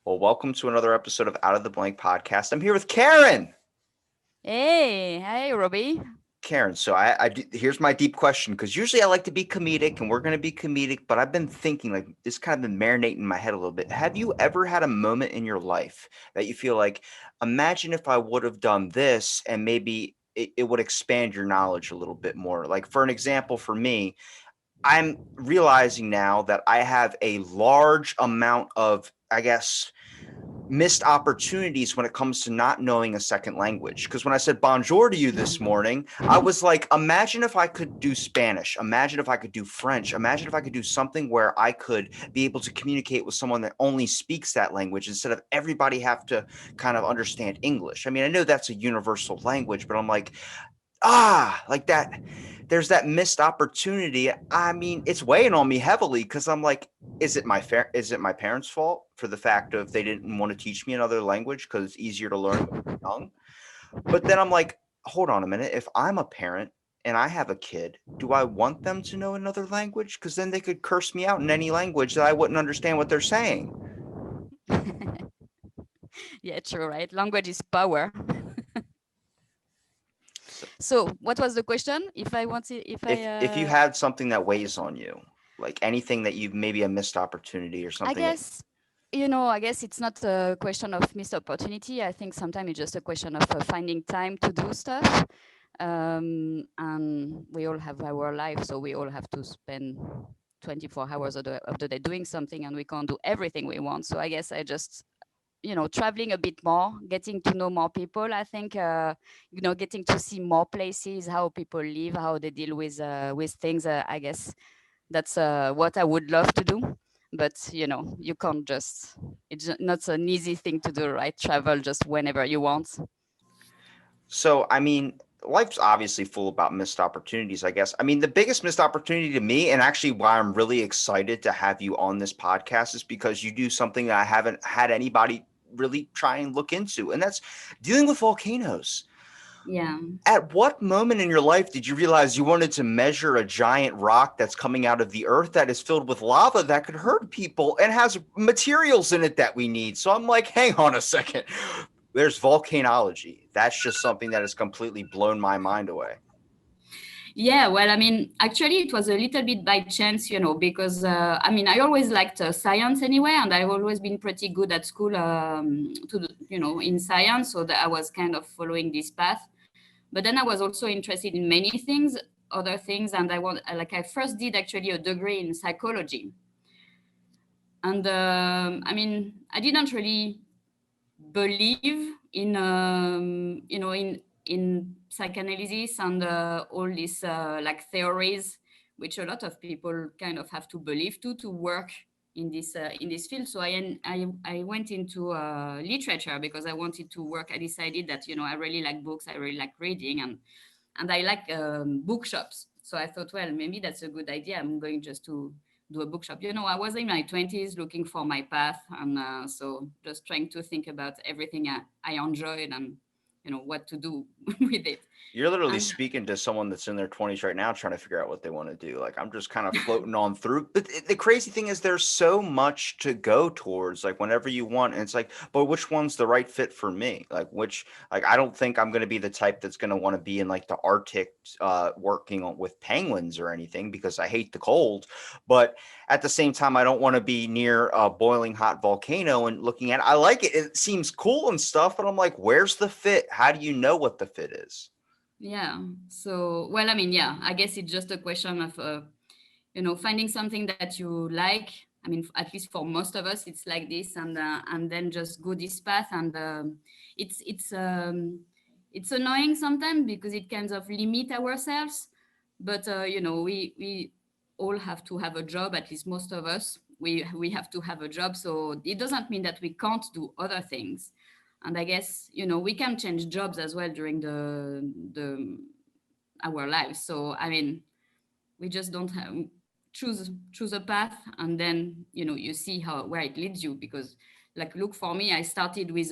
Well, welcome to another episode of Out of the Blank podcast. I'm here with Karen. Hey, Robbie. Karen, so here's my deep question because usually I like to be comedic and we're going to be comedic, but I've been thinking like this kind of been marinating in my head a little bit. Have you ever had a moment in your life that you feel like, imagine if I would have done this and maybe it would expand your knowledge a little bit more? Like, for an example, for me, I'm realizing now that I have a large amount of, I guess, missed opportunities when it comes to not knowing a second language. Because when I said bonjour to you this morning, I was like, imagine if I could do Spanish. Imagine if I could do French. Imagine if I could do something where I could be able to communicate with someone that only speaks that language instead of everybody have to kind of understand English. I mean, I know that's a universal language, but I'm like, like that. There's that missed opportunity. I mean, it's weighing on me heavily because I'm like, is it my parents' fault for the fact of they didn't want to teach me another language because it's easier to learn when you're young? But then I'm like, hold on a minute. If I'm a parent and I have a kid, do I want them to know another language? Because then they could curse me out in any language that I wouldn't understand what they're saying. Yeah, true, right? Language is power. So So, what was the question? If I wanted, if if you had something that weighs on you, like anything that you've maybe a missed opportunity or I something that guess, I guess it's not a question of missed opportunity. I think sometimes it's just a question of finding time to do stuff. And we all have our life, so we all have to spend 24 hours of the day doing something, and we can't do everything we want. So I guess I just traveling a bit more, getting to know more people. I think getting to see more places, how people live, how they deal with things. I guess that's what I would love to do, but you can't just, not an easy thing to do, right? Travel just whenever you want. So, I mean, life's obviously full about missed opportunities, I guess. I mean, the biggest missed opportunity to me, and actually why I'm really excited to have you on this podcast, is because you do something that I haven't had anybody really try and look into, and that's dealing with volcanoes. Yeah. At what moment in your life did you realize you wanted to measure a giant rock that's coming out of the earth that is filled with lava that could hurt people and has materials in it that we need? So I'm like, hang on a second. There's volcanology. That's just something that has completely blown my mind away. Yeah, well, I mean, actually, it was a little bit by chance, because I mean, I always liked science anyway, and I've always been pretty good at school in science, so that I was kind of following this path. But then I was also interested in many things, other things, and I first did actually a degree in psychology, and I mean, I didn't really believe in in psychoanalysis and all these like theories, which a lot of people kind of have to believe to work in this field. So I went into literature because I wanted to work. I decided that I really like books, I really like reading, and I like bookshops. So I thought, well, maybe that's a good idea. I'm going just to do a bookshop. I was in my 20s looking for my path. And so just trying to think about everything I enjoyed and, what to do with it. You're literally And speaking to someone that's in their 20s right now trying to figure out what they want to do. Like, I'm just kind of floating on through. But the crazy thing is, there's so much to go towards, like, whenever you want. And it's like, but which one's the right fit for me? I don't think I'm going to be the type that's going to want to be in like the Arctic working with penguins or anything because I hate the cold. But at the same time, I don't want to be near a boiling hot volcano and looking at it. I like it. It seems cool and stuff, but I'm like, where's the fit? How do you know what the fit is? yeah, so, well, I mean, yeah, I guess it's just a question of, finding something that you like. I mean, at least for most of us, it's like this, and then just go this path. And it's it's um, it's annoying sometimes because it kind of limit ourselves. But we all have to have a job. At least most of us, we have to have a job. So it doesn't mean that we can't do other things. And I guess we can change jobs as well during the our lives. So I mean, we just don't have choose a path, and then you see how where it leads you. Because, like, look, for me, I started with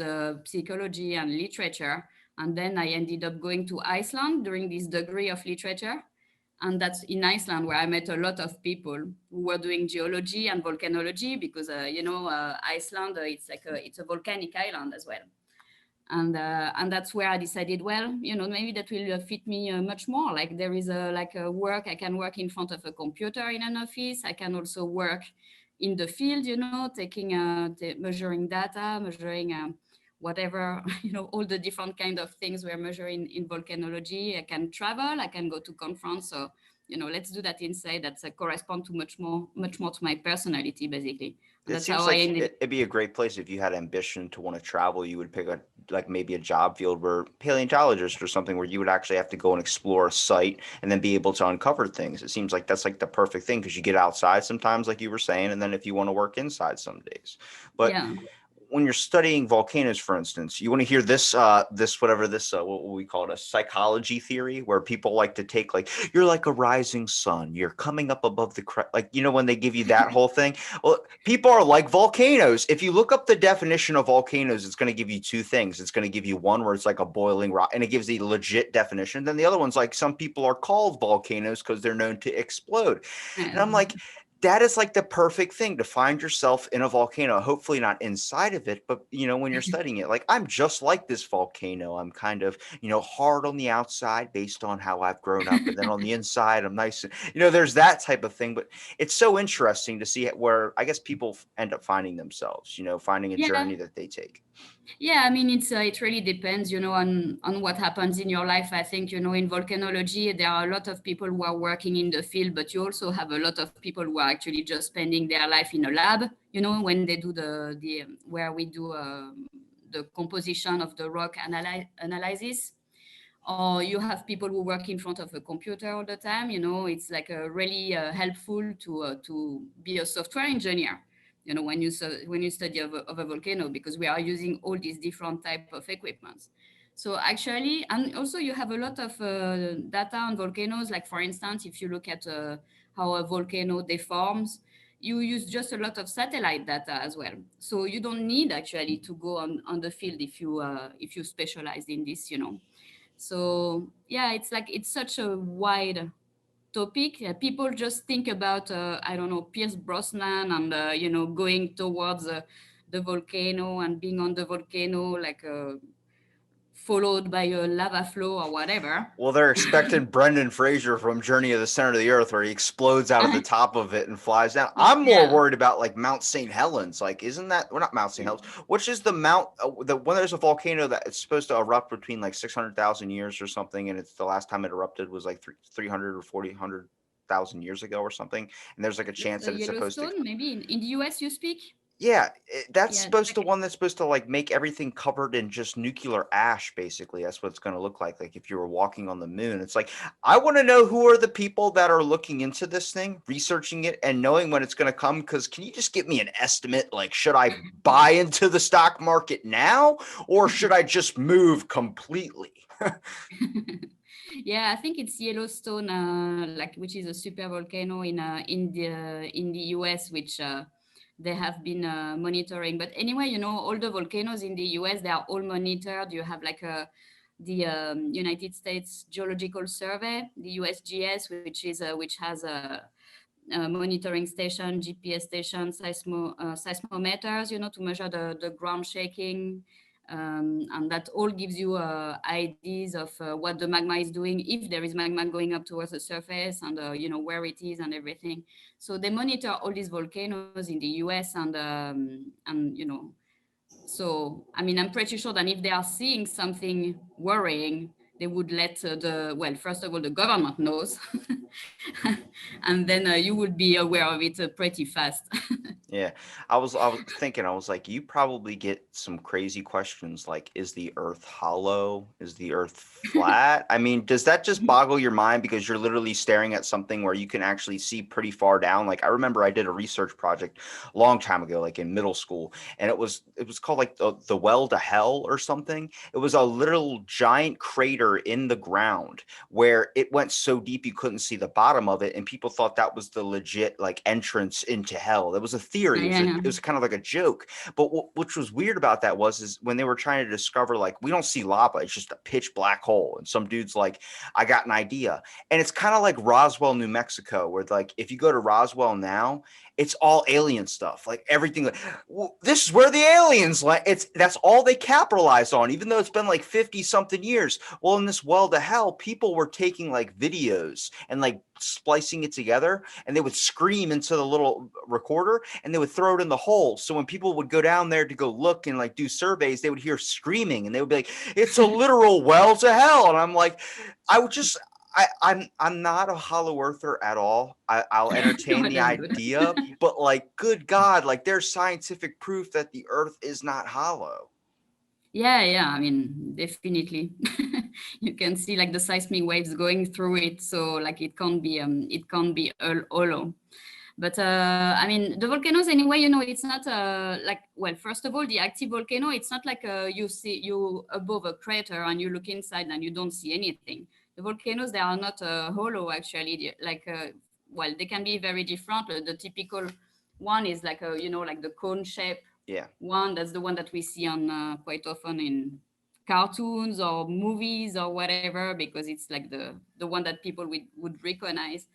psychology and literature, and then I ended up going to Iceland during this degree of literature. And that's in Iceland, where I met a lot of people who were doing geology and volcanology, because Iceland, it's a volcanic island as well. And that's where I decided, well, maybe that will fit me much more. Like, there is a work, I can work in front of a computer in an office. I can also work in the field, taking measuring data, measuring whatever, all the different kind of things we're measuring in volcanology. I can travel, I can go to conference. So, let's do that inside. That's correspond to much more to my personality, basically. And It that's how seems I like ended. it'd be a great place if you had ambition to want to travel. You would pick a like maybe a job field where paleontologist or something where you would actually have to go and explore a site and then be able to uncover things. It seems like that's like the perfect thing because you get outside sometimes, like you were saying, and then if you want to work inside some days. But Yeah. when you're studying volcanoes, for instance, you want to hear this, what we call it, a psychology theory, where people like to take like, you're like a rising sun, you're coming up above the, like, when they give you that whole thing. Well, people are like volcanoes. If you look up the definition of volcanoes, it's going to give you two things. It's going to give you one where it's like a boiling rock, and it gives the legit definition. Then the other one's like, some people are called volcanoes because they're known to explode. And I'm like, that is like the perfect thing to find yourself in a volcano, hopefully not inside of it, but when you're studying it, like I'm just like this volcano. I'm kind of, hard on the outside based on how I've grown up. And then on the inside, I'm nice. There's that type of thing, but it's so interesting to see where I guess people end up finding themselves, finding a Yeah. journey that they take. Yeah, I mean, it really depends, on what happens in your life. I think, in volcanology, there are a lot of people who are working in the field, but you also have a lot of people who are actually just spending their life in a lab, when they do where we do the composition of the rock analysis. Or you have people who work in front of a computer all the time. It's like really helpful to be a software engineer, when you study of a volcano, because we are using all these different type of equipments. So actually, and also you have a lot of data on volcanoes. Like, for instance, if you look at how a volcano deforms, you use just a lot of satellite data as well. So you don't need actually to go on the field if you specialize in this. So yeah, it's such a wide topic. People just think about I don't know, Pierce Brosnan, and going towards the volcano and being on the volcano, like followed by a lava flow or whatever. Well, they're expecting Brendan Fraser from Journey of the Center of the Earth, where he explodes out of the top of it and flies down. I'm more Yeah. worried about like Mount St. Helens. Like, isn't that, well, not Mount St. Helens, which is the mount, when there's a volcano that it's supposed to erupt between like 600,000 years or something. And it's the last time it erupted was like 300 or 400,000 years ago or something. And there's like a chance that it's supposed to. Yellowstone, maybe in the US you speak. Yeah, that's Yeah. supposed to one that's supposed to like make everything covered in just nuclear ash, basically. That's what it's going to look like. Like if you were walking on the moon, it's like, I want to know who are the people that are looking into this thing, researching it, and knowing when it's going to come. Because can you just give me an estimate? Like, should I buy into the stock market now, or should I just move completely? Yeah, I think it's Yellowstone, like, which is a super volcano in the US, which they have been monitoring. But anyway, all the volcanoes in the US, they are all monitored. You have like the United States Geological Survey, the USGS, which has a monitoring station, GPS station, seismometers, to measure the ground shaking. And that all gives you ideas of what the magma is doing, if there is magma going up towards the surface, and where it is and everything. So they monitor all these volcanoes in the US, and so, I mean, I'm pretty sure that if they are seeing something worrying, they would let first of all, the government knows, and then you would be aware of it pretty fast. Yeah, I was thinking, I was like, you probably get some crazy questions like, is the earth hollow? Is the earth flat? I mean, does that just boggle your mind because you're literally staring at something where you can actually see pretty far down? Like I remember I did a research project a long time ago, like in middle school, and it was called like the well to hell or something. It was a literal giant crater in the ground where it went so deep you couldn't see the bottom of it, and people thought that was the legit like entrance into hell. That was a theory. Yeah, yeah. It was kind of like a joke. But which was weird about that is when they were trying to discover, like, we don't see lava, it's just a pitch black hole, and some dude's like, I got an idea. And it's kind of like Roswell, New Mexico, where like if you go to Roswell now, it's all alien stuff, like everything. Like, this is where the aliens, like, that's all they capitalized on, even though it's been like 50 something years. Well, in this well to hell, people were taking like videos and like splicing it together, and they would scream into the little recorder, and they would throw it in the hole. So when people would go down there to go look and like do surveys, they would hear screaming, and they would be like, it's a literal well to hell. And I'm like, I would just I'm not a hollow earther at all. I'll entertain No, the that's good. idea, but like, good God, like there's scientific proof that the earth is not hollow. Yeah, I mean, definitely. You can see like the seismic waves going through it, so like it can't be hollow. But I mean, the volcanoes anyway, it's not like, well, first of all, the active volcano, it's not like you above a crater and you look inside and you don't see anything. The volcanoes, they are not hollow actually. Like, well, they can be very different. The typical one is like like the cone shape Yeah. one. That's the one that we see on quite often in cartoons or movies or whatever, because it's like the one that people would recognize.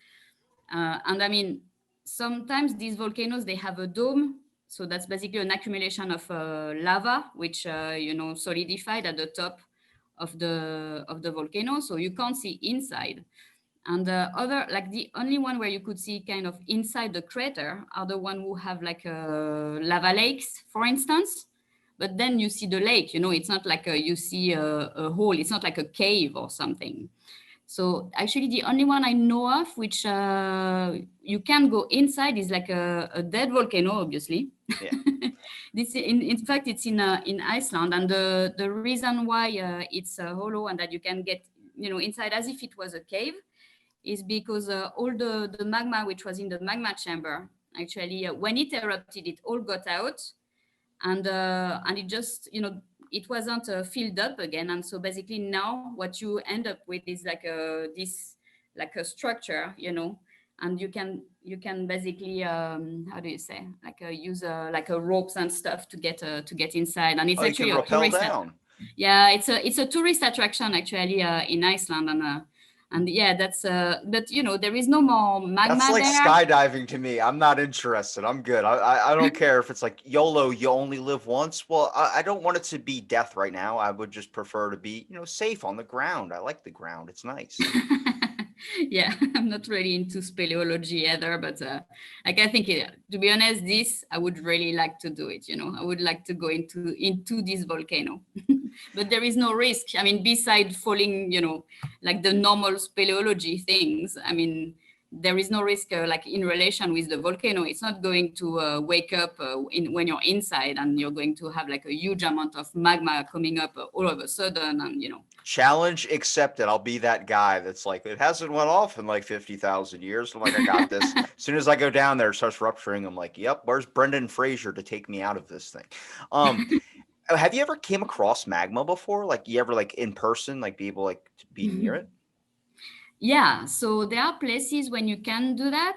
And I mean, sometimes these volcanoes, they have a dome. So that's basically an accumulation of lava, which, solidified at the top of the volcano. So you can't see inside. And the other, like the only one where you could see kind of inside the crater are the one who have like lava lakes, for instance. But then you see the lake, it's not like you see a hole. It's not like a cave or something. So actually, the only one I know of which you can go inside is like a dead volcano, obviously. Yeah. This, in fact, it's in Iceland, and the reason why it's hollow and that you can get inside as if it was a cave is because all the magma which was in the magma chamber, actually, when it erupted, it all got out, and it just it wasn't filled up again. And so basically now what you end up with is like a structure, and you can basically how do you say, like use like a ropes and stuff to get inside, and it's Oh, you can actually a rappel tourist down. yeah, it's a tourist attraction actually in Iceland, and yeah, that's but there is no more That's magma like there. skydiving to me. I'm not interested. I'm good. I don't care if it's like YOLO, you only live once. Well, I don't want it to be death right now. I would just prefer to be, safe on the ground. I like the ground. It's nice. Yeah, I'm not really into speleology either, but like I think, to be honest, this I would really like to do it. I would like to go into this volcano, but there is no risk. I mean, beside falling, like the normal speleology things. I mean, there is no risk like in relation with the volcano. It's not going to wake up when you're inside, and you're going to have like a huge amount of magma coming up all of a sudden, and Challenge accepted. I'll be that guy that's like, it hasn't went off in like 50,000 years. I'm like, I got this. As soon as I go down there, it starts rupturing. I'm like, yep, where's Brendan Fraser to take me out of this thing? Um, have you ever came across magma before? Like, you ever like in person, like be able like to be near it? Yeah, so there are places when you can do that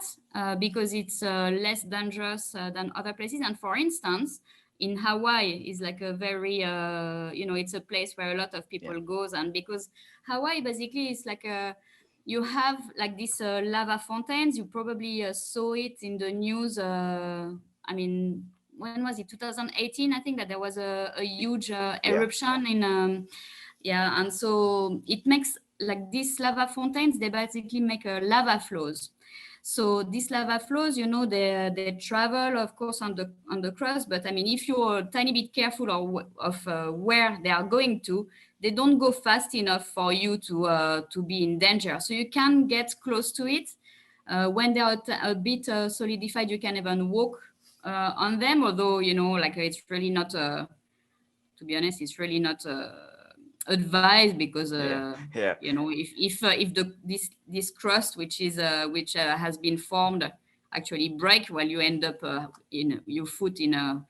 because it's less dangerous than other places. And for instance, in Hawaii is like a very, it's a place where a lot of Yeah. people goes. And because Hawaii basically is like you have like these lava fountains. You probably saw it in the news. I mean, when was it? 2018, I think that there was a huge Yeah. eruption in, yeah. And so it makes like these lava fountains, they basically make lava flows. So these lava flows, they travel, of course, on the crust. But I mean, if you're a tiny bit careful of where they are going to, they don't go fast enough for you to be in danger. So you can get close to it. When they are a bit solidified, you can even walk on them. Although like it's really not. To be honest, it's really not advised because Yeah. Yeah. if this crust which has been formed actually break, well, you end up in your foot in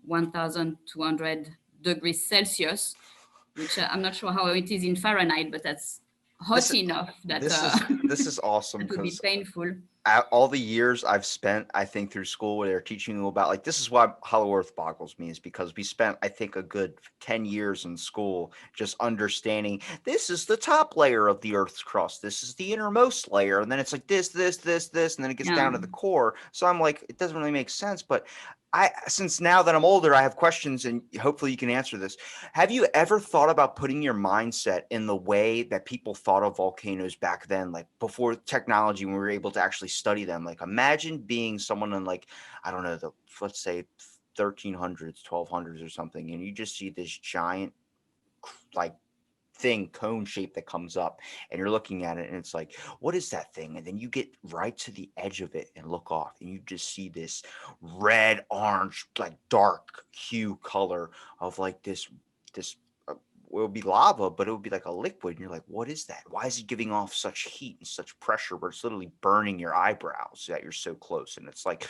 1,200 degrees Celsius, which I'm not sure how it is in Fahrenheit, but that's hot enough that this is awesome that would be because painful. all the years I've spent, I think, through school where they're teaching you about, like, this is why Hollow Earth boggles me, is because we spent, I think, a good 10 years in school just understanding this is the top layer of the Earth's crust, this is the innermost layer, and then it's like this, and then it gets Yeah. down to the core. So I'm like, it doesn't really make sense. But since now that I'm older, I have questions, and hopefully you can answer this. Have you ever thought about putting your mindset in the way that people thought of volcanoes back then, like before technology, when we were able to actually study them? Like, imagine being someone in, like, I don't know, let's say 1300s, 1200s or something, and you just see this giant, like, thing, cone shape, that comes up, and you're looking at it, and it's like, what is that thing? And then you get right to the edge of it and look off, and you just see this red orange, like dark hue color of, like, this it would be lava, but it would be like a liquid, and you're like, what is that? Why is it giving off such heat and such pressure where it's literally burning your eyebrows that you're so close? And it's like,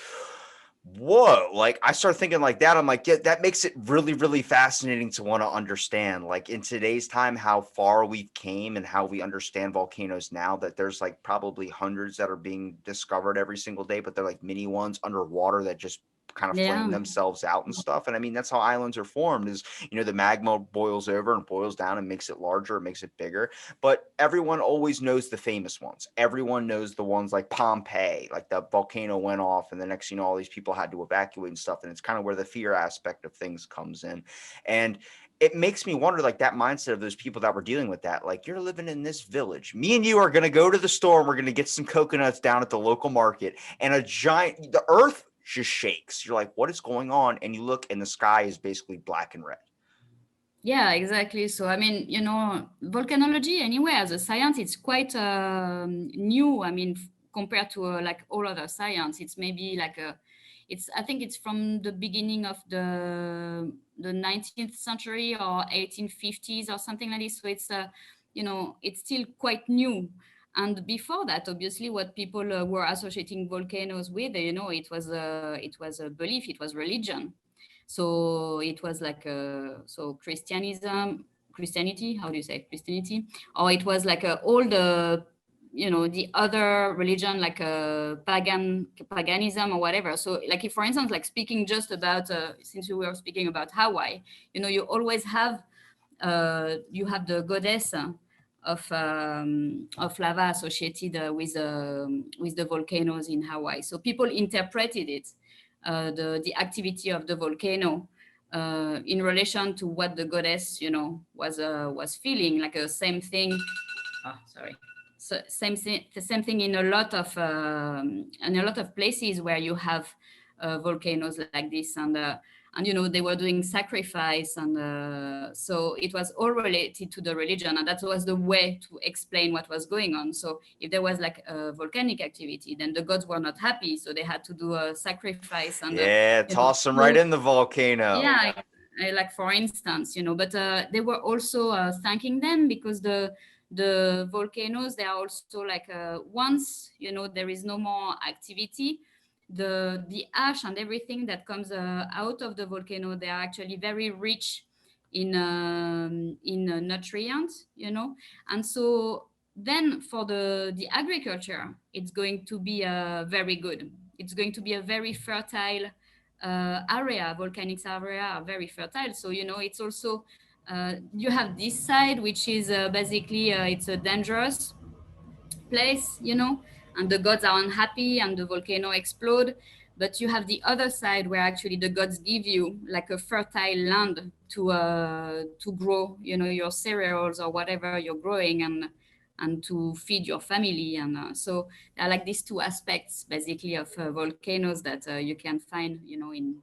whoa, like, I start thinking like that. I'm like, yeah, that makes it really, really fascinating to want to understand, like, in today's time, how far we've came and how we understand volcanoes now, that there's like probably hundreds that are being discovered every single day, but they're like mini ones underwater that just kind of flame Yeah. themselves out and stuff. And I mean, that's how islands are formed, is, the magma boils over and boils down and makes it larger, makes it bigger. But everyone always knows the famous ones. Everyone knows the ones like Pompeii, like the volcano went off, and the next, all these people had to evacuate and stuff. And it's kind of where the fear aspect of things comes in. And it makes me wonder, like, that mindset of those people that were dealing with that. Like, you're living in this village. Me and you are going to go to the store, and we're going to get some coconuts down at the local market, and the earth just shakes. You're like, what is going on? And you look, and the sky is basically black and red. Yeah, exactly. So, I mean, volcanology anyway, as a science, it's quite new. I mean, compared to like all other science, it's maybe like I think it's from the beginning of the 19th century or 1850s or something like this. So it's still quite new. And before that, obviously, what people were associating volcanoes with, it was a belief, it was religion. So it was like Christianity. How do you say Christianity? Or it was like all the other religion, like paganism or whatever. So, like, if, for instance, like, speaking just about since we were speaking about Hawaii, you always have the goddess of lava associated with the volcanoes in Hawaii. So people interpreted it, the activity of the volcano, in relation to what the goddess, was feeling, like a same thing. Oh, sorry. So the same thing in a lot of places where you have volcanoes like this, and they were doing sacrifice, and so it was all related to the religion, and that was the way to explain what was going on. So if there was like a volcanic activity, then the gods were not happy, so they had to do a sacrifice, and Yeah, toss them right in the volcano. yeah, like, for instance, but they were also thanking them, because the volcanoes, they are also like, once there is no more activity, the ash and everything that comes out of the volcano, they are actually very rich in nutrients, and so then for the agriculture, it's going to be very good. It's going to be a very fertile area. Volcanic area are very fertile, so it's also, you have this side, which is basically, it's a dangerous place, and the gods are unhappy and the volcano explode. But you have the other side, where actually the gods give you like a fertile land to grow, your cereals or whatever you're growing, and to feed your family. And so there are like these two aspects basically of volcanoes that you can find, in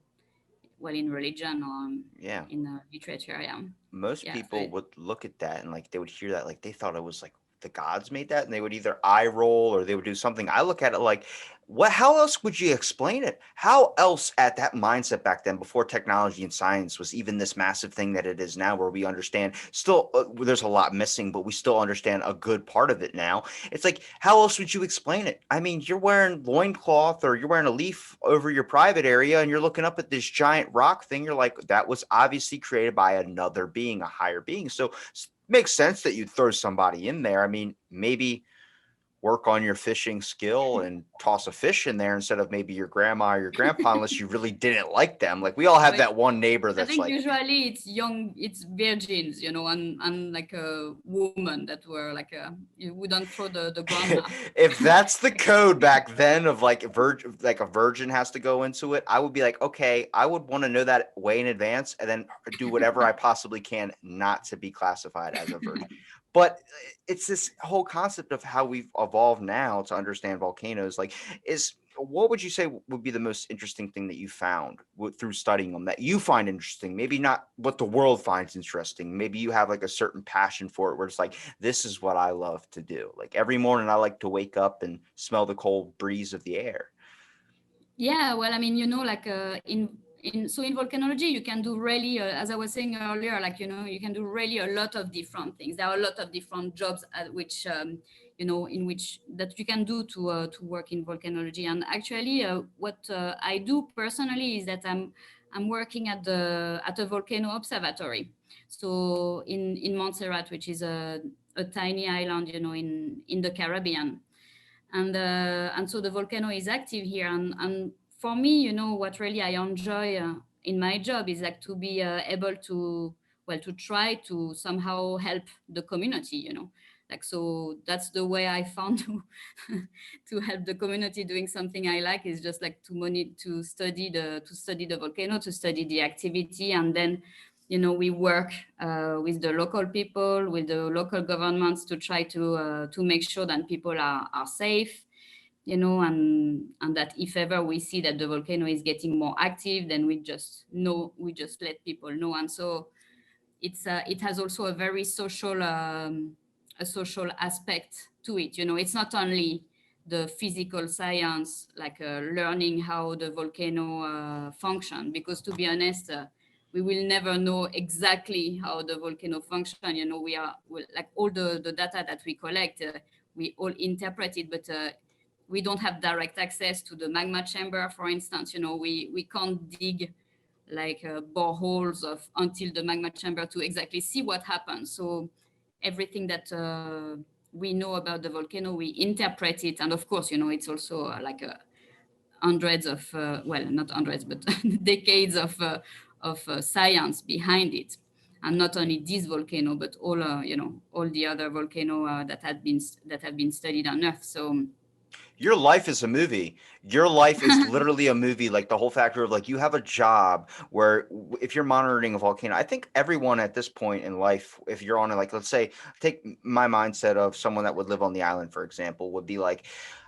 religion, or Yeah. in literature. Yeah. Most Yeah. people would look at that, and like they would hear that, like they thought it was like the gods made that, and they would either eye roll or they would do something. I look at it like, what, how else would you explain it? How else, at that mindset back then, before technology and science was even this massive thing that it is now, where we understand still, there's a lot missing, but we still understand a good part of it now. It's like, how else would you explain it? I mean, you're wearing loincloth, or you're wearing a leaf over your private area, and you're looking up at this giant rock thing. You're like, that was obviously created by another being, a higher being. So Makes sense that you'd throw somebody in there. I mean, maybe work on your fishing skill and toss a fish in there instead of maybe your grandma or your grandpa, unless you really didn't like them. Like we all have But that one neighbor I that's think like, usually it's young, it's virgins, and like a woman that were like you wouldn't throw the grandma. if that's the code back then of like a virgin has to go into it, I would be like, okay, I would want to know that way in advance and then do whatever I possibly can not to be classified as a virgin. But it's this whole concept of how we've evolved now to understand volcanoes. Like, is what would you say would be the most interesting thing that you found through studying them that you find interesting? Maybe not what the world finds interesting. Maybe you have like a certain passion for it where it's like, this is what I love to do. Like every morning I like to wake up and smell the cold breeze of the air. Yeah, well, I mean, like in volcanology, you can do really, as I was saying earlier, like you can do really a lot of different things. There are a lot of different jobs at which in which that you can do to work in volcanology. And actually, what I do personally is that I'm working at a volcano observatory. So in Montserrat, which is a tiny island, in the Caribbean, and so the volcano is active here, and for me, what really I enjoy in my job is like to be able to, well, to try to somehow help the community, like, so that's the way I found to to help the community doing something I like, is just like to study the volcano, to study the activity, and then we work with the local people, with the local governments, to try to make sure that people are safe, and that if ever we see that the volcano is getting more active, then we just let people know. And so it has also a social aspect to it. It's not only the physical science, like learning how the volcano function, because to be honest, we will never know exactly how the volcano function. Like all the data that we collect, we all interpret it, but we don't have direct access to the magma chamber, for instance. We can't dig like boreholes of until the magma chamber to exactly see what happens. So everything that we know about the volcano, we interpret it, and of course, it's also like hundreds of well, not hundreds, but decades of science behind it, and not only this volcano, but all the other volcano that have been studied on Earth. So Your life is a movie. Your life is literally a movie. Like the whole factor of like you have a job where if you're monitoring a volcano, I think everyone at this point in life, if you're on it, like let's say, take my mindset of someone that would live on the island, for example, would be like,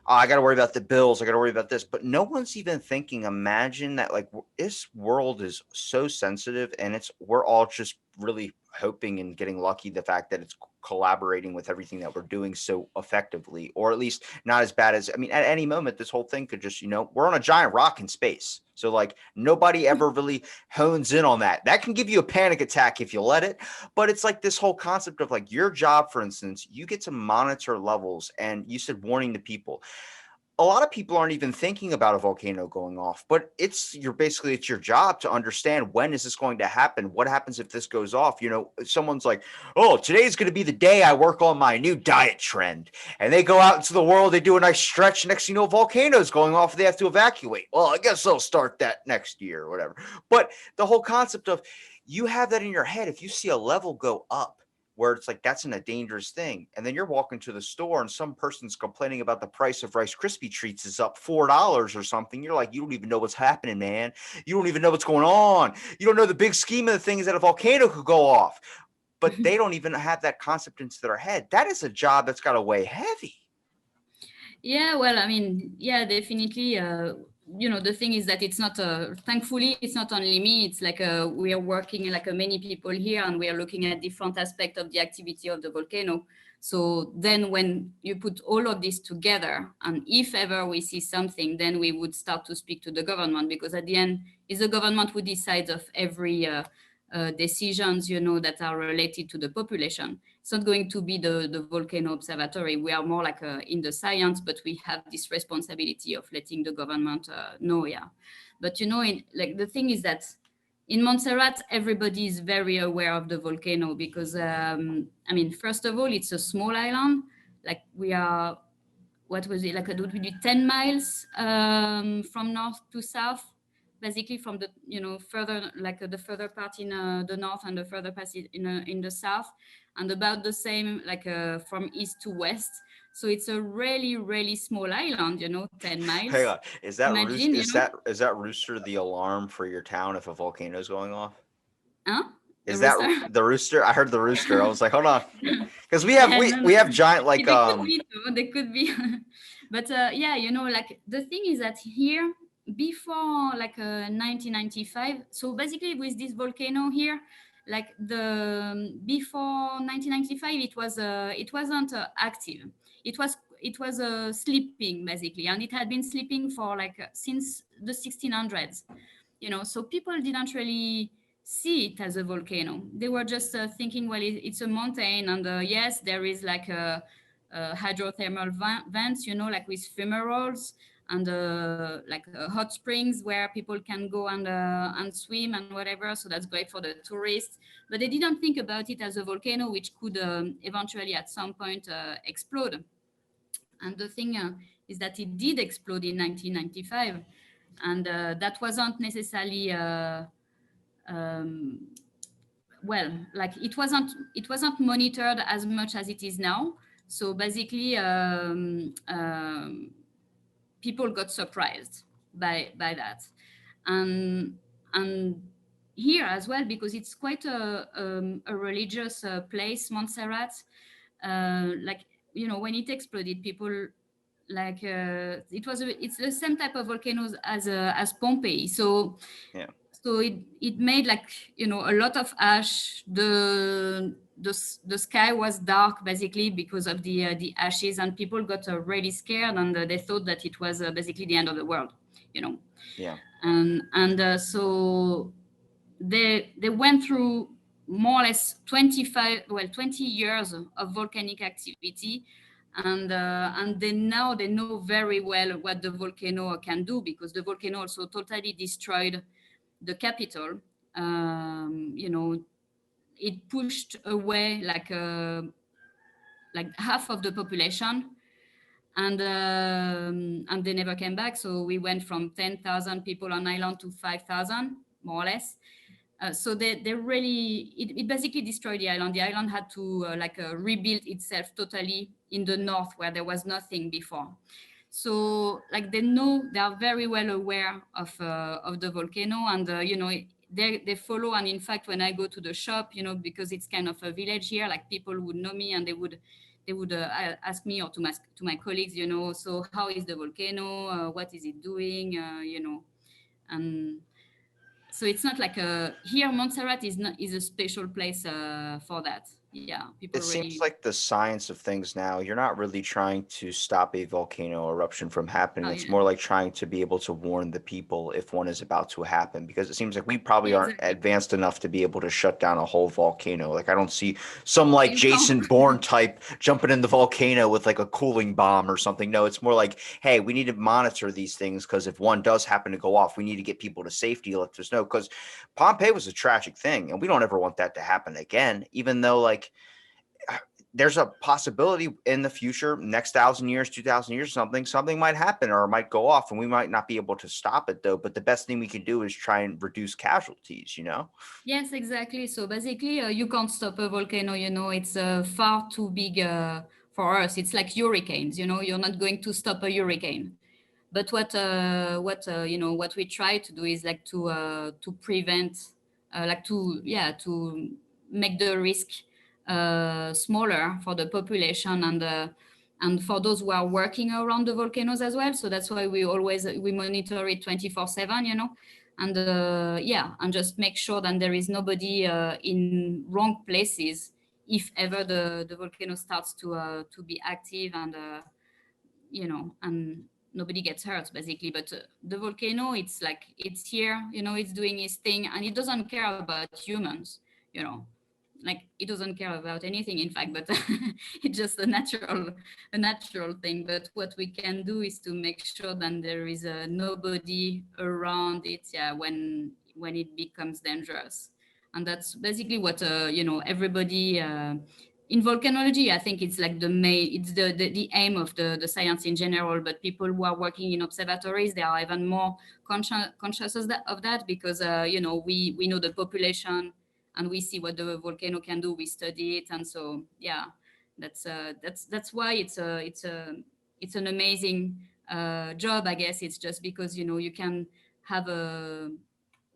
oh, I got to worry about the bills. I got to worry about this. But no one's even thinking, imagine that like this world is so sensitive and we're all just really hoping and getting lucky the fact that it's collaborating with everything that we're doing so effectively, or at least not as bad as, I mean, at any moment, this whole thing could just, we're on a giant rock in space. So like nobody ever really hones in on that. That can give you a panic attack if you let it. But it's like this whole concept of like your job, for instance, you get to monitor levels, and you said warning to people. A lot of people aren't even thinking about a volcano going off, but it's your job to understand, when is this going to happen? What happens if this goes off? Someone's like, oh, today's going to be the day I work on my new diet trend. And they go out into the world, they do a nice stretch. Next thing you know, volcano's going off, they have to evacuate. Well, I guess they'll start that next year or whatever. But the whole concept of, you have that in your head. If you see a level go up, where it's like that's a dangerous thing, and then you're walking to the store and some person's complaining about the price of Rice Krispie treats is up $4 or something, you're like, you don't even know what's happening, man. You don't even know what's going on. You don't know the big scheme of the thing is that a volcano could go off. But they don't even have that concept into their head. That is a job that's got to weigh heavy. yeah, well, I mean, yeah, definitely. The thing is that it's not, thankfully, it's not only me. It's like we are working like many people here, and we are looking at different aspects of the activity of the volcano. So then when you put all of this together, and if ever we see something, then we would start to speak to the government, because at the end, it's the government who decides of every decisions, that are related to the population. It's not going to be the volcano observatory. We are more like in the science, but we have this responsibility of letting the government know. Yeah, but like the thing is that in Montserrat, everybody is very aware of the volcano because, I mean, first of all, it's a small island. Like we are, what was it? Like it would be 10 miles from north to south, basically from the, further, like the further part in the north and the further part in the south, and about the same, like from east to west. So it's a really, really small island, 10 Hang miles. on, is that Imagine, is that rooster the alarm for your town if a volcano is going off? huh? The Is that rooster? the rooster? I heard the rooster. I was like, hold on, because No, no. we have giant like They could be too. They could be, but yeah, like the thing is that here before like 1995. So basically, with this volcano here, like the before 1995, it wasn't active. It was sleeping basically, and it had been sleeping for like since the 1600s. So people didn't really see it as a volcano. They were just thinking, well, it's a mountain, and yes, there is like a hydrothermal vents, like with fumaroles and like hot springs where people can go and swim and whatever. So that's great for the tourists. But they didn't think about it as a volcano, which could eventually at some point explode. And the thing is that it did explode in 1995, and that wasn't necessarily um, well, like it wasn't monitored as much as it is now. So basically, people got surprised by that, and and here as well, because it's quite a religious place, Montserrat. Like, when it exploded, people, like it's the same type of volcanoes as Pompeii. So yeah. it made, like, a lot of ash. The sky was dark basically because of the ashes, and people got really scared, and they thought that it was basically the end of the world, you know Yeah. and so they went through more or less 20 years of volcanic activity, and they know very well what the volcano can do, because the volcano also totally destroyed the capital. It pushed away like half of the population, and they never came back. So we went from 10,000 people on island to 5,000, more or less. So they really, it basically destroyed the island. The island had to rebuild itself totally in the north, where there was nothing before. So, like, they are very well aware of the volcano, and they follow. And in fact, when I go to the shop, because it's kind of a village here, like, people would know me, and they would ask me, or to my colleagues, so how is the volcano, what is it doing, and so it's not like here Montserrat is a special place for that. Yeah, people It seems really. like the science of things now, you're not really trying to stop a volcano eruption from happening. Oh It's yeah. more like trying to be able to warn the people if one is about to happen, because it seems like we probably Yeah, aren't exactly. advanced enough to be able to shut down a whole volcano. Like, I don't see some like You can't. Jason Bourne type jumping in the volcano with like a cooling bomb or something. No, it's more like, hey, we need to monitor these things, because if one does happen to go off, we need to get people to safety, let us know. Because Pompeii was a tragic thing, and we don't ever want that to happen again, even though, like, there's a possibility in the future, next 1,000 years, 2,000 years, something might happen or it might go off, and we might not be able to stop it though. But the best thing we can do is try and reduce casualties, you know? Yes, exactly. So basically, you can't stop a volcano. It's far too big for us. It's like hurricanes. You're not going to stop a hurricane. But what we try to do is like to prevent, like to yeah to make the risk smaller for the population, and for those who are working around the volcanoes as well. So that's why we monitor it 24/7, and and just make sure that there is nobody in wrong places if ever the volcano starts to be active, and nobody gets hurt basically. But the volcano, it's here, it's doing its thing, and it doesn't care about humans, you know like, it doesn't care about anything, in fact. But it's just a natural thing. But what we can do is to make sure that there is nobody around it, yeah, when it becomes dangerous. And that's basically what everybody in volcanology, I think it's like it's the aim of the science in general. But people who are working in observatories, they are even more conscious of that, because we know the population, and we see what the volcano can do. We study it, and so yeah, that's why it's an amazing job, I guess. It's just because you can have a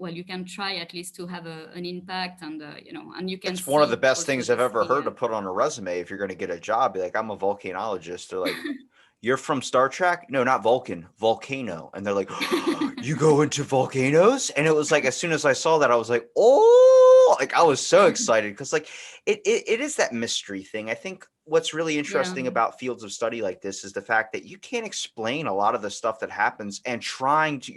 well, you can try at least to have an impact, and and you can It's one of the see best also things I've this ever thing. heard to put on a resume if you're going to get a job. Be like, I'm a volcanologist. They're like, you're from Star Trek? No, not Vulcan, volcano. And they're like, you go into volcanoes? And it was like, as soon as I saw that, I was like, oh, like I was so excited because like it is that mystery thing. I think what's really Yeah, interesting about fields of study like this is the fact that you can't explain a lot of the stuff that happens, and trying to,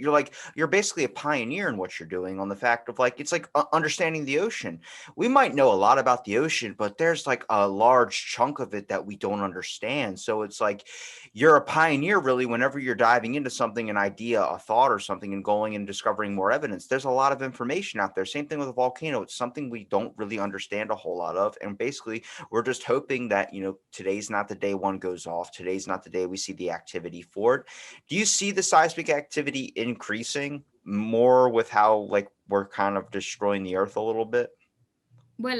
you're basically a pioneer in what you're doing, on the fact of like, it's like understanding the ocean. We might know a lot about the ocean, but there's like a large chunk of it that we don't understand. So it's like you're a pioneer really whenever you're diving into something, an idea, a thought or something, and going and discovering more evidence. There's a lot of information out there. Same thing with a volcano. It's something we don't really understand a whole lot of. And basically, we're just hoping that, today's not the day one goes off. Today's not the day we see the activity for it. Do you see the seismic activity increasing more with how like we're kind of destroying the earth a little bit? well,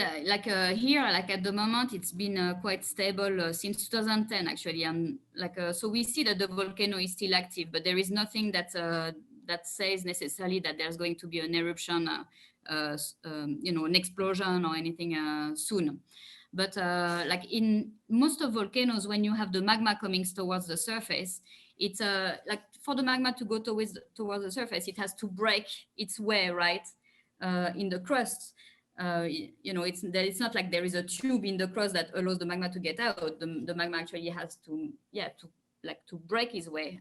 here, like at the moment, it's been quite stable since 2010, actually. And so we see that the volcano is still active, but there is nothing that says necessarily that there's going to be an eruption, an explosion or anything soon. But like in most of volcanoes, when you have the magma coming towards the surface, it's like for the magma to go towards the surface, it has to break its way, right, in the crust. It's not like there is a tube in the crust that allows the magma to get out. The magma actually has to break its way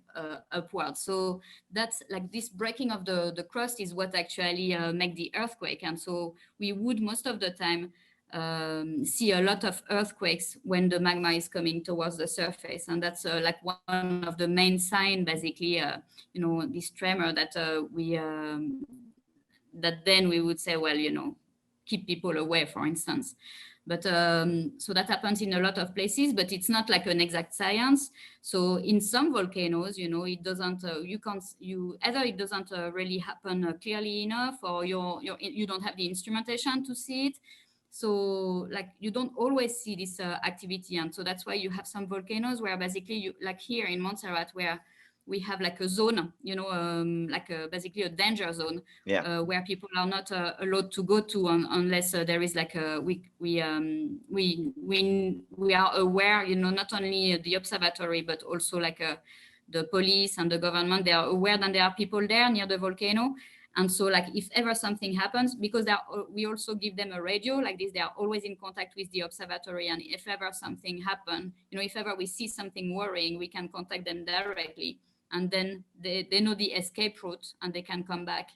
upward. So that's like this breaking of the crust is what actually make the earthquake. And so we would most of the time see a lot of earthquakes when the magma is coming towards the surface. And that's like one of the main sign, basically, this tremor that that then we would say, well, keep people away, for instance. But so that happens in a lot of places, but it's not like an exact science. So in some volcanoes, it doesn't, you can't, you either it doesn't really happen clearly enough, or you don't have the instrumentation to see it. So like you don't always see this activity. And so that's why you have some volcanoes where basically you, like here in Montserrat, where we have like a zone, basically a danger zone, Yeah. where people are not allowed to go to unless there is like a we are aware, not only the observatory but also like the police and the government. They are aware that there are people there near the volcano. And so like if ever something happens, because we also give them a radio like this, they are always in contact with the observatory. And if ever something happen, if ever we see something worrying, we can contact them directly, and then they know the escape route and they can come back.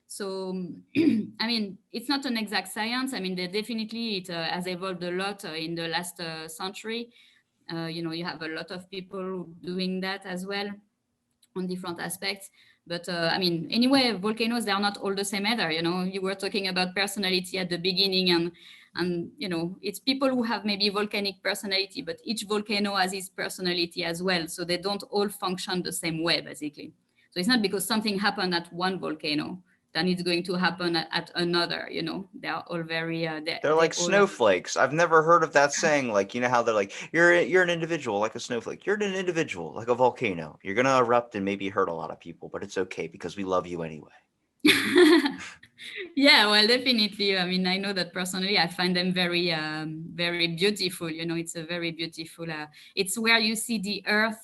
So I mean, it's not an exact science. I mean, it has evolved a lot in the last century. You have a lot of people doing that as well on different aspects. But I mean, anyway, volcanoes, they are not all the same either. You were talking about personality at the beginning, and it's people who have maybe volcanic personality, but each volcano has its personality as well. So they don't all function the same way, basically. So it's not because something happened at one volcano then it's going to happen at another. They are all very They're they like all snowflakes. I've never heard of that saying. Like, how they're like, you're an individual like a snowflake. You're an individual like a volcano. You're gonna erupt and maybe hurt a lot of people, but it's okay because we love you anyway. Yeah, well, definitely. I mean, I know that personally. I find them very, very beautiful. It's a very beautiful. It's where you see the earth,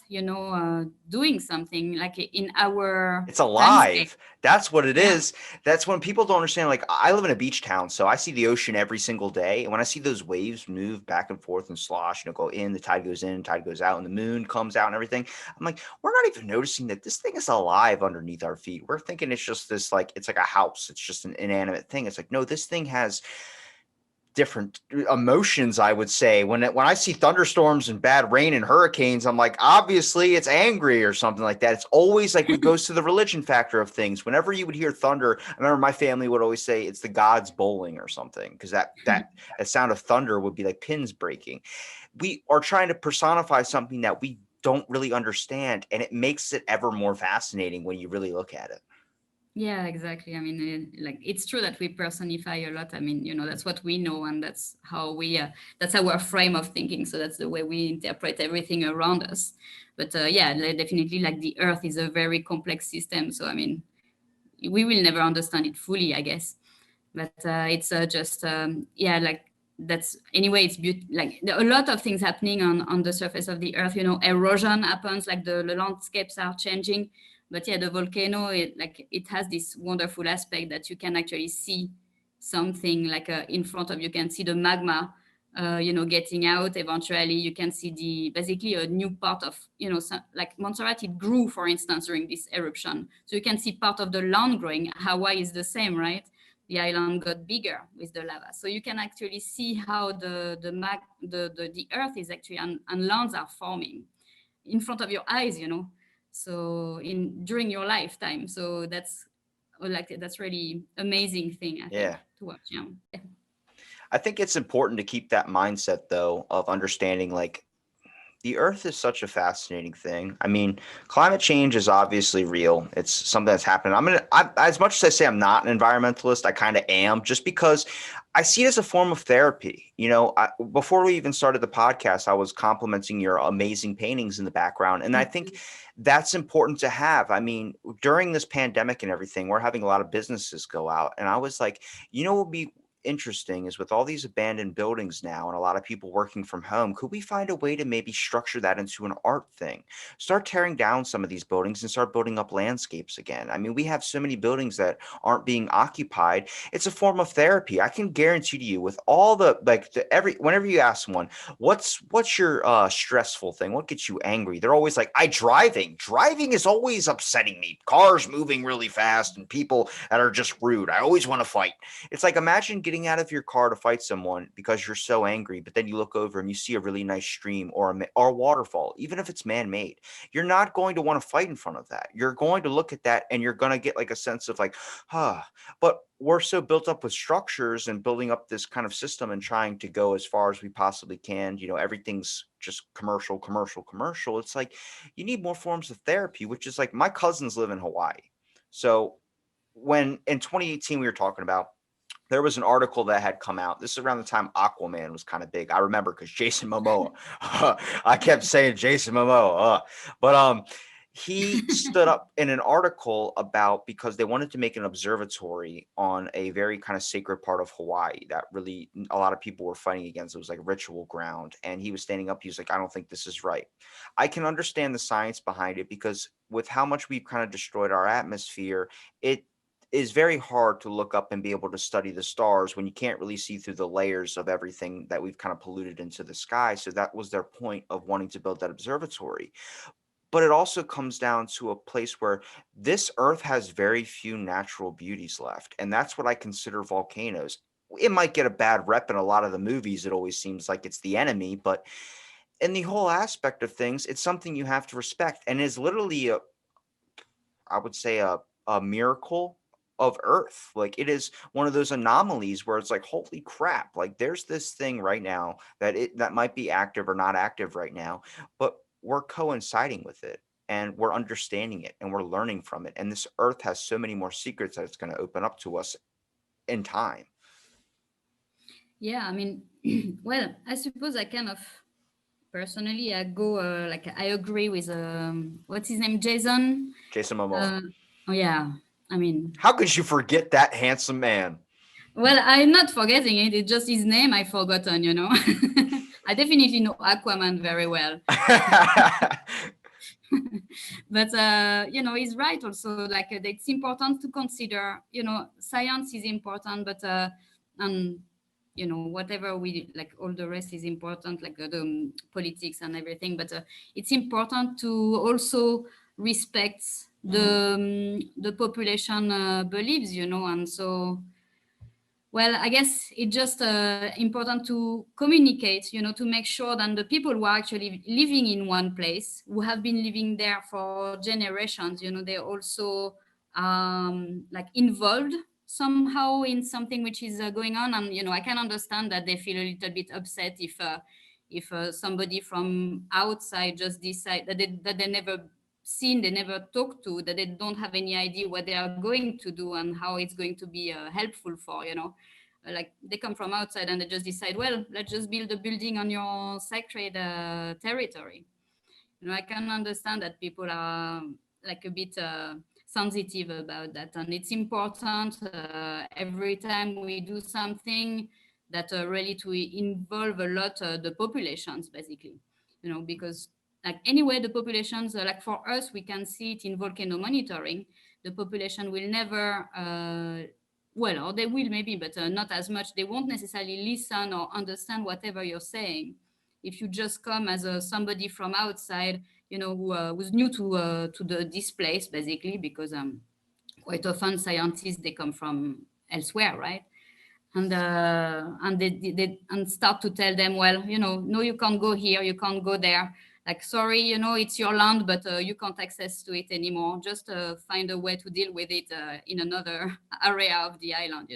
doing something like in our It's landscape. alive. That's what it Yeah. is. That's when people don't understand. Like, I live in a beach town, so I see the ocean every single day. And when I see those waves move back and forth and slosh, go in, the tide goes in, tide goes out, and the moon comes out and everything, I'm like, we're not even noticing that this thing is alive underneath our feet. We're thinking it's just this, like, it's like a house. It's just an inanimate thing. It's like, no, this thing has different emotions, I would say. When I see thunderstorms and bad rain and hurricanes, I'm like, obviously it's angry or something like that. It's always like it goes to the religion factor of things. Whenever you would hear thunder, I remember my family would always say it's the gods bowling or something, because that sound of thunder would be like pins breaking. We are trying to personify something that we don't really understand, and it makes it ever more fascinating when you really look at it. Yeah, exactly. I mean, like it's true that we personify a lot. I mean, that's what we know, and that's our frame of thinking. So that's the way we interpret everything around us. But yeah, definitely, like the Earth is a very complex system. So I mean, we will never understand it fully, I guess. But it's just yeah, like that's anyway. It's like there are a lot of things happening on the surface of the Earth. Erosion happens, like the landscapes are changing. But yeah, the volcano, it has this wonderful aspect that you can actually see something like in front of you. Can see the magma getting out. Eventually you can see the basically a new part of like Montserrat, it grew, for instance, during this eruption, so you can see part of the land growing. Hawaii is the same, right? The island got bigger with the lava, so you can actually see how the earth is actually, and lands are forming in front of your eyes, so in during your lifetime. So that's really amazing thing, I think, Yeah. to watch. Yeah. I think it's important to keep that mindset, though, of understanding like the earth is such a fascinating thing. I mean, climate change is obviously real. It's something that's happening. As much as I say I'm not an environmentalist, I kind of am, just because I see it as a form of therapy. Before we even started the podcast, I was complimenting your amazing paintings in the background. And I think that's important to have. I mean, during this pandemic and everything, we're having a lot of businesses go out. And I was like, what would be interesting is with all these abandoned buildings now and a lot of people working from home, could we find a way to maybe structure that into an art thing? Start tearing down some of these buildings and start building up landscapes again. I mean, we have so many buildings that aren't being occupied. It's a form of therapy. I can guarantee to you, with all the like whenever you ask someone, what's your stressful thing? What gets you angry? They're always like, Driving is always upsetting me. Cars moving really fast and people that are just rude. I always want to fight. It's like, imagine getting out of your car to fight someone because you're so angry, but then you look over and you see a really nice stream or a waterfall, even if it's man-made. You're not going to want to fight in front of that. You're going to look at that and you're going to get like a sense of like, but we're so built up with structures and building up this kind of system and trying to go as far as we possibly can. Everything's just commercial, commercial, commercial. It's like you need more forms of therapy, which is like my cousins live in Hawaii. So when in 2018 we were talking about, there was an article that had come out. This is around the time Aquaman was kind of big. I remember because Jason Momoa. I kept saying Jason Momoa, but he stood up in an article about, because they wanted to make an observatory on a very kind of sacred part of Hawaii that really a lot of people were fighting against. It was like ritual ground, and he was standing up. He was like, "I don't think this is right." I can understand the science behind it, because with how much we've kind of destroyed our atmosphere, it is very hard to look up and be able to study the stars when you can't really see through the layers of everything that we've kind of polluted into the sky. So that was their point of wanting to build that observatory. But it also comes down to a place where this earth has very few natural beauties left. And that's what I consider volcanoes. It might get a bad rep in a lot of the movies. It always seems like it's the enemy, but in the whole aspect of things, it's something you have to respect, and is literally I would say a miracle of Earth. Like, it is one of those anomalies where it's like, holy crap! Like, there's this thing right now that might be active or not active right now, but we're coinciding with it, and we're understanding it, and we're learning from it. And this Earth has so many more secrets that it's going to open up to us in time. Yeah, I mean, well, I suppose I kind of personally I go like I agree with what's his name, Jason. Jason Momoa. Uh, oh yeah, I mean, How could you forget that handsome man? well, I'm not forgetting it. It's just his name I've forgotten. I definitely know Aquaman very well, but he's right also. Like it's important to consider. Science is important, but um, whatever we like, all the rest is important, like the politics and everything. But it's important to also respect the population beliefs. And so, Well, I guess it's just important to communicate, to make sure that the people who are actually living in one place, who have been living there for generations, they're also like involved somehow in something which is going on. And, I can understand that they feel a little bit upset if somebody from outside just decide that they never seen, they never talked to, that they don't have any idea what they are going to do and how it's going to be helpful for, like they come from outside and they just decide, well, let's just build a building on your sacred territory. I can understand that people are like a bit sensitive about that, and it's important every time we do something that really to involve a lot the populations, basically, because like anyway the populations, like for us, we can see it in volcano monitoring. The population will never well, or they will maybe, but not as much. They won't necessarily listen or understand whatever you're saying if you just come as somebody from outside, who's new to this place, basically, because quite often scientists, they come from elsewhere, right? And they and start to tell them, well, no, you can't go here, you can't go there. Like, sorry, it's your land, but you can't access to it anymore. Just find a way to deal with it in another area of the island.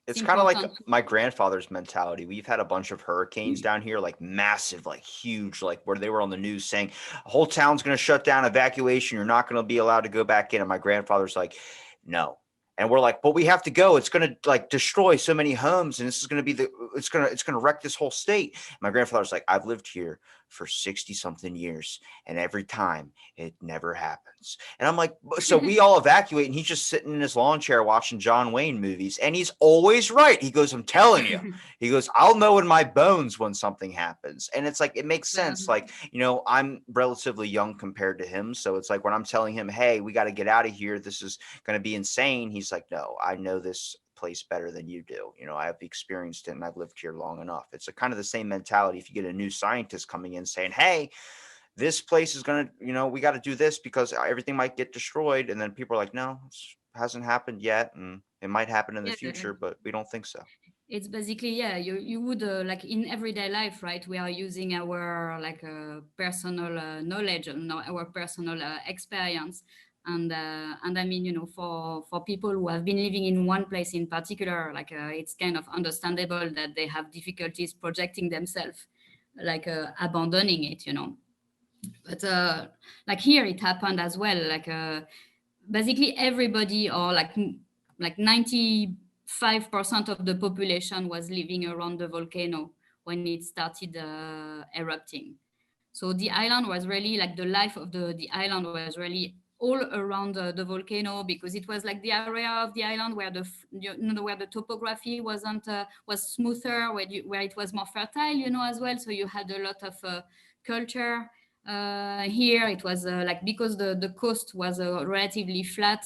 It's It's kind of like important my grandfather's mentality. We've had a bunch of hurricanes down here, like massive, like huge, like where they were on the news saying a whole town's going to shut down, evacuation. You're not going to be allowed to go back in. And my grandfather's like, no. And we're like, but we have to go. It's going to like destroy so many homes, and this is going to be it's going to wreck this whole state. My grandfather's like, I've lived here for 60 something years, and every time it never happens. And I'm like, so we all evacuate, and he's just sitting in his lawn chair watching John Wayne movies, and he's always right. He goes, I'm telling you. He goes, I'll know in my bones when something happens. And it's like, it makes sense. Like, I'm relatively young compared to him. So it's like when I'm telling him, hey, we got to get out of here, this is going to be insane. He's like, no, I know this place better than you do. I've experienced it and I've lived here long enough. It's a kind of the same mentality if you get a new scientist coming in saying, hey, this place is going to, we got to do this because everything might get destroyed. And then people are like, no, it hasn't happened yet. And it might happen in the yeah. future, but we don't think so. It's basically, yeah, you would like in everyday life, right? We are using our like personal knowledge and our personal experience. And I mean, for people who have been living in one place in particular, like it's kind of understandable that they have difficulties projecting themselves, like abandoning it, but like here it happened as well, like basically everybody, or like 95% of the population was living around the volcano when it started erupting. So the island was really like the life of the island was really all around the volcano, because it was like the area of the island where where the topography was smoother, where it was more fertile, as well. So you had a lot of culture here. It was like, because the coast was relatively flat,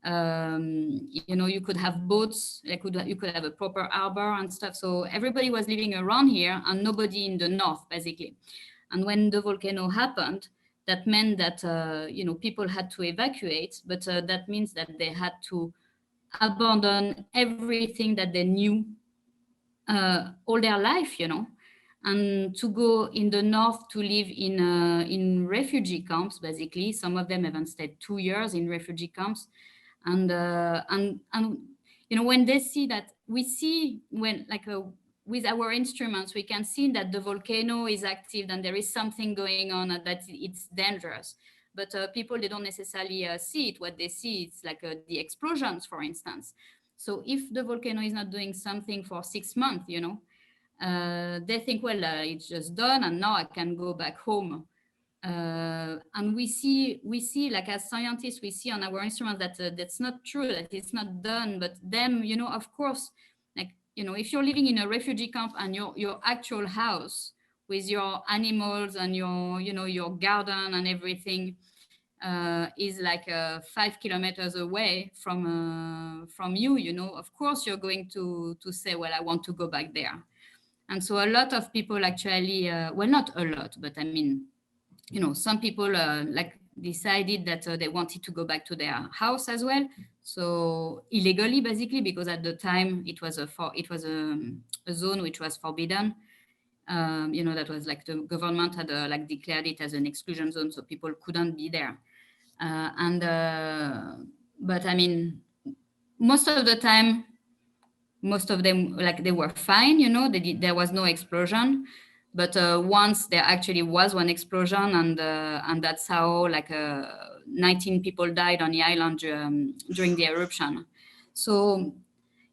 you could have boats, you could have a proper harbor and stuff. So everybody was living around here and nobody in the north, basically. And when the volcano happened, that meant that people had to evacuate, but that means that they had to abandon everything that they knew all their life, and to go in the north to live in refugee camps. Basically, some of them even stayed 2 years in refugee camps, and when they see that, we see when like with our instruments, we can see that the volcano is active and there is something going on and that it's dangerous. But people, they don't necessarily see it. What they see is like the explosions, for instance. So if the volcano is not doing something for 6 months, they think, well, it's just done and now I can go back home. And we see like, as scientists, we see on our instruments that that's not true, that it's not done. But them, of course, like, if you're living in a refugee camp and your actual house with your animals and your garden and everything is like 5 kilometers away from you, of course you're going to say, well, I want to go back there. And so a lot of people actually, well, not a lot, but I mean, some people like decided that they wanted to go back to their house as well. So illegally, basically, because at the time it was a zone which was forbidden. That was like the government had like declared it as an exclusion zone, so people couldn't be there. And But I mean, most of the time, most of them like they were fine, there was no explosion. But once there actually was one explosion, and that's how 19 people died on the island during the eruption. So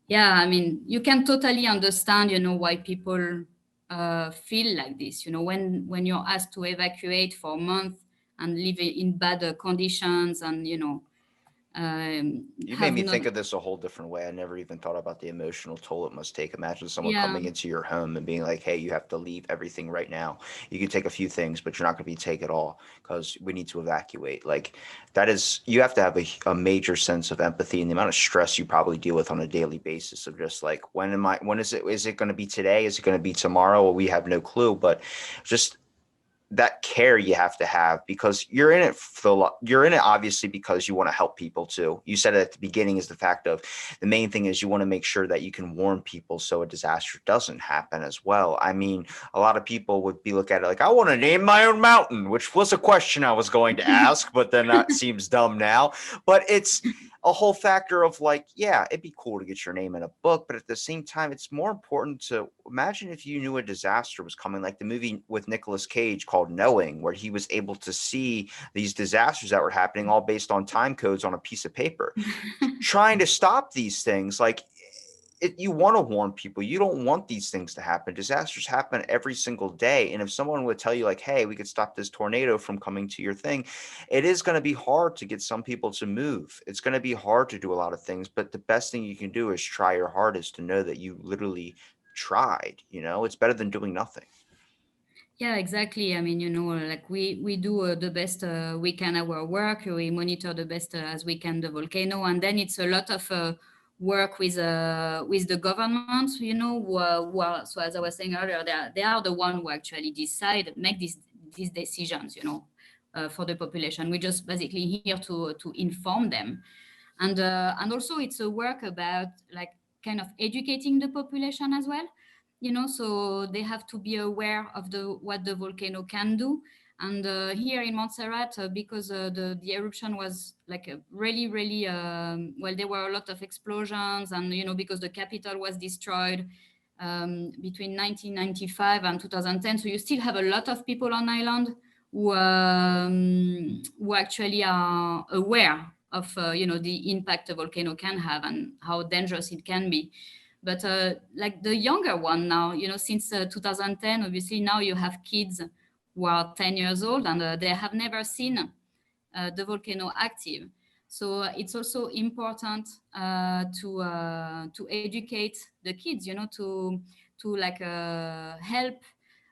yeah, I mean, you can totally understand, why people feel like this. When you're asked to evacuate for a month and live in bad conditions, and You made have me not. think of this a whole different way. I never even thought about the emotional toll it must take. Imagine someone Yeah. coming into your home and being like, "Hey, you have to leave everything right now. You can take a few things, but you're not going to be take it all because we need to evacuate." Like that is, you have to have a major sense of empathy and the amount of stress you probably deal with on a daily basis of just like, when is it going to be today? Is it going to be tomorrow? Well, we have no clue, but just that care you have to have, because you're in it obviously because you want to help people too. You said it at the beginning, is the fact of the main thing is you want to make sure that you can warn people so a disaster doesn't happen as well. I mean, a lot of people would be look at it like, I want to name my own mountain, which was a question I was going to ask, but then that seems dumb now. But it's a whole factor of like, yeah, it'd be cool to get your name in a book, but at the same time, it's more important to imagine if you knew a disaster was coming, like the movie with Nicolas Cage called Knowing, where he was able to see these disasters that were happening all based on time codes on a piece of paper. Trying to stop these things, like you want to warn people. You don't want these things to happen. Disasters happen every single day. And if someone would tell you like, hey, we could stop this tornado from coming to your thing, it is going to be hard to get some people to move. It's going to be hard to do a lot of things, but the best thing you can do is try your hardest to know that you literally tried. It's better than doing nothing. Yeah, exactly. I mean, like we do the best we can our work. We monitor the best as we can the volcano, and then it's a lot of work with the government. So as I was saying earlier, they are the one who actually make these decisions. For the population, we're just basically here to inform them, and also it's a work about like kind of educating the population as well, so they have to be aware of what the volcano can do. And here in Montserrat, because the eruption was like a really really well, there were a lot of explosions, and because the capital was destroyed between 1995 and 2010, so you still have a lot of people on island who actually are aware of the impact a volcano can have and how dangerous it can be. But like the younger one now, since 2010, obviously now you have kids who are 10 years old, and they have never seen the volcano active. So it's also important to educate the kids, to like help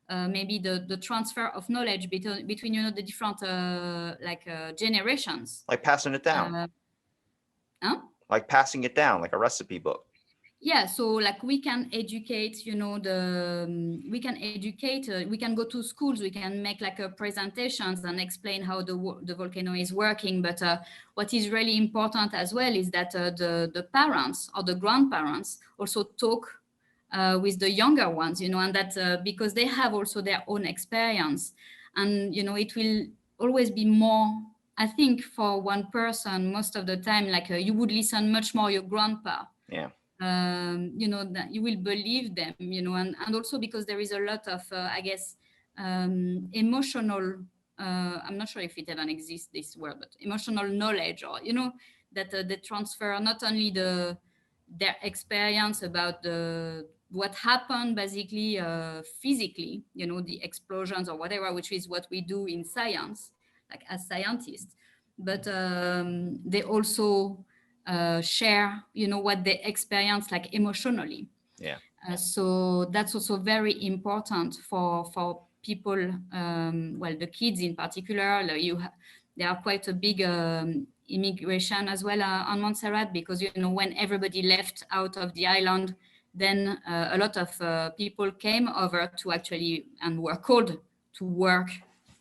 maybe the transfer of knowledge between the different generations. Like passing it down, Uh, huh? like passing it down, like a recipe book. Yeah, so like we can educate, we can educate, we can go to schools, we can make like presentations and explain how the volcano is working. But what is really important as well is that the parents or the grandparents also talk with the younger ones, and that because they have also their own experience. And it will always be more, I think, for one person most of the time, like you would listen much more your grandpa, Yeah. that you will believe them, and also because there is a lot of I guess emotional, I'm not sure if it even exists, this word, but emotional knowledge, or that they transfer not only their experience about what happened basically physically, the explosions or whatever, which is what we do in science, like as scientists, but they also share, what they experience like emotionally. Yeah. So that's also very important for people. Well, the kids in particular, there are quite a big immigration as well on Montserrat, because when everybody left out of the island, then a lot of people came over to actually and were called to work,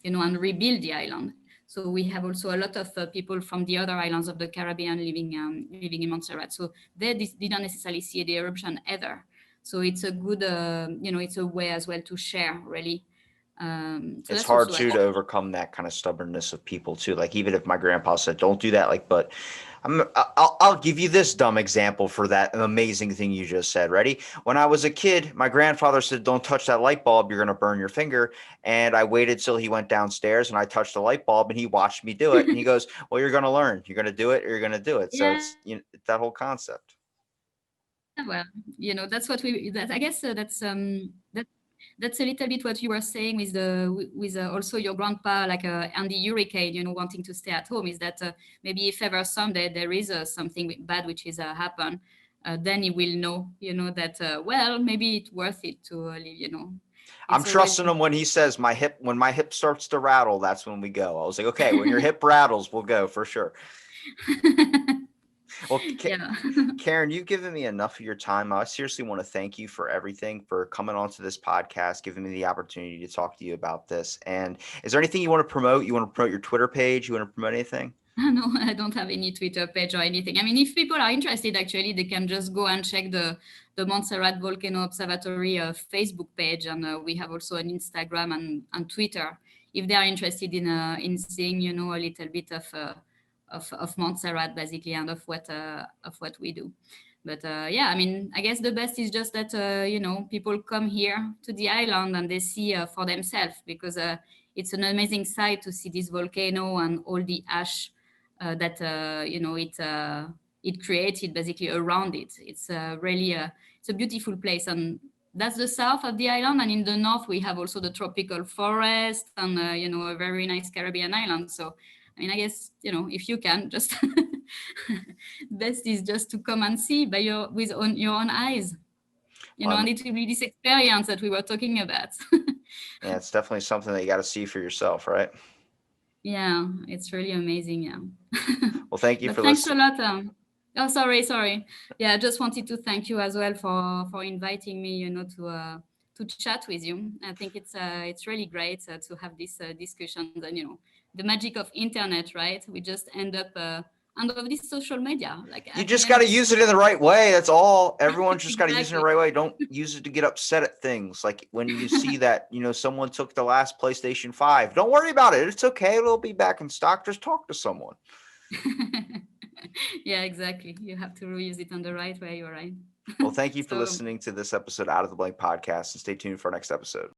and rebuild the island. So we have also a lot of people from the other islands of the Caribbean living in Montserrat. So they didn't necessarily see the eruption either. So it's a good, it's a way as well to share, really. So It's that's hard also, I too to think, overcome that kind of stubbornness of people too. Like even if my grandpa said, "Don't do that," like, but I'll give you this dumb example for that amazing thing you just said. Ready? When I was a kid, my grandfather said, "Don't touch that light bulb. You're gonna burn your finger." And I waited till he went downstairs and I touched the light bulb and he watched me do it. And he goes, "Well, you're gonna learn. You're gonna do it or you're gonna do it." So yeah, it's it's that whole concept. well, that's what I guess that's a little bit what you were saying with also your grandpa, like and the hurricane, wanting to stay at home. Is that maybe if ever someday there is something bad which is happen, then he will know, that well, maybe it's worth it to live. I'm It's always trusting him when he says when my hip starts to rattle, that's when we go. I was like, okay, when your hip rattles, we'll go for sure. Well, yeah. Karen, you've given me enough of your time. I seriously want to thank you for everything, for coming onto this podcast, giving me the opportunity to talk to you about this. And is there anything you want to promote? You want to promote your Twitter page? You want to promote anything? No, I don't have any Twitter page or anything. I mean, if people are interested, actually, they can just go and check the Montserrat Volcano Observatory Facebook page, and we have also an Instagram and Twitter. If they are interested in seeing, a little bit of Montserrat basically, and of what we do. But yeah, I mean, I guess the best is just that people come here to the island and they see for themselves, because it's an amazing sight to see this volcano and all the ash that it created basically around it. It's really it's a beautiful place, and that's the south of the island. And in the north, we have also the tropical forest and a very nice Caribbean island. So, I mean, I guess if you can, just best is just to come and see by your own eyes. And it will be this experience that we were talking about. Yeah, it's definitely something that you got to see for yourself, right? Yeah, it's really amazing. Yeah. Well, thank you But for thanks a listening. lot. Oh, sorry. Yeah, I just wanted to thank you as well for inviting me, to chat with you. I think it's really great to have this discussions, and the magic of internet, right? We just end up end of this social media, like You at the just end got of to the use it in the right way. That's all. Everyone's just got to use it in the exactly. right way. Don't use it to get upset at things. Like when you see that, someone took the last PlayStation 5. Don't worry about it. It's okay. It'll be back in stock. Just talk to someone. Yeah, exactly. You have to use it on the right way. You're right. Well, thank you for So listening to this episode Out of the Blank podcast, and stay tuned for our next episode.